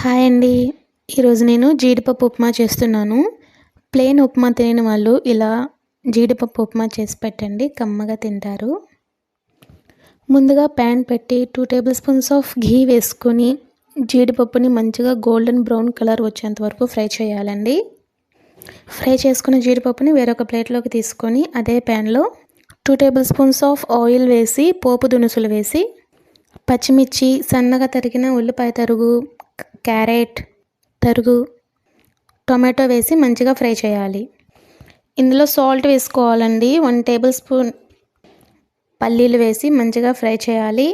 Hi అండి. ఈరోజు నేను జీడిపప్పు ఉప్మా చేస్తున్నాను. ప్లెయిన్ ఉప్మా తినని వాళ్ళు ఇలా జీడిపప్పు ఉప్మా చేసి పెట్టండి, కమ్మగా తింటారు. ముందుగా ప్యాన్ పెట్టి 2 టేబుల్ స్పూన్స్ ఆఫ్ ఘీ వేసుకొని జీడిపప్పుని మంచిగా గోల్డెన్ బ్రౌన్ కలర్ వచ్చేంత వరకు ఫ్రై చేయాలండి. ఫ్రై చేసుకున్న జీడిపప్పుని వేరొక ప్లేట్లోకి తీసుకొని అదే ప్యాన్లో 2 టేబుల్ స్పూన్స్ ఆఫ్ ఆయిల్ వేసి పోపు దినుసులు వేసి పచ్చిమిర్చి, సన్నగా తరిగిన ఉల్లిపాయ తరుగు, క్యారెట్ తరుగు, టొమాటో వేసి మంచిగా ఫ్రై చేయాలి. ఇందులో సాల్ట్ వేసుకోవాలండి. 1 టేబుల్ స్పూన్ పల్లీలు వేసి మంచిగా ఫ్రై చేయాలి.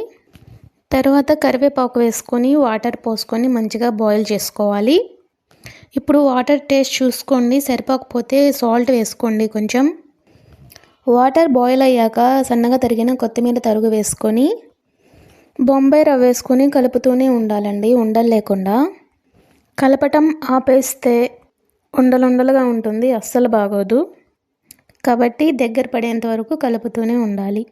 తర్వాత కరివేపాకు వేసుకొని వాటర్ పోసుకొని మంచిగా బాయిల్ చేసుకోవాలి. ఇప్పుడు వాటర్ టేస్ట్ చూసుకోండి, సరిపోకపోతే సాల్ట్ వేసుకోండి కొంచెం. వాటర్ బాయిల్ అయ్యాక సన్నగా తరిగిన కొత్తిమీర తరుగు వేసుకొని బొంబాయి రవ్వ వేసుకొని కలుపుతూనే ఉండాలండి, ఉండలు లేకుండా. కలపటం ఆపేస్తే ఉండలుగా ఉంటుంది, అస్సలు బాగోదు. కాబట్టి దగ్గర పడేంత వరకు కలుపుతూనే ఉండాలి.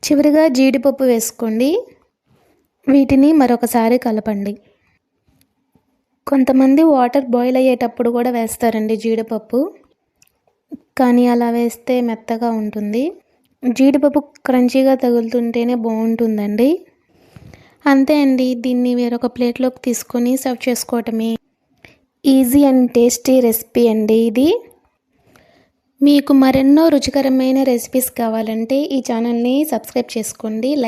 చివరిగా జీడిపప్పు వేసుకోండి. వీటిని మరొకసారి కలపండి. కొంతమంది వాటర్ బాయిల్ అయ్యేటప్పుడు కూడా వేస్తారండి జీడిపప్పు, కానీ అలా వేస్తే మెత్తగా ఉంటుంది. జీడిపప్పు క్రంచీగా తగులుతుంటేనే బాగుంటుందండి. అంతే అండి, దీన్ని వేరొక ప్లేట్లోకి తీసుకొని సర్వ్ చేసుకోవటమే. ఈజీ అండ్ టేస్టీ రెసిపీ అండి ఇది. మీకు మరెన్నో రుచికరమైన రెసిపీస్ కావాలంటే ఈ ఛానల్ని సబ్స్క్రైబ్ చేసుకోండి.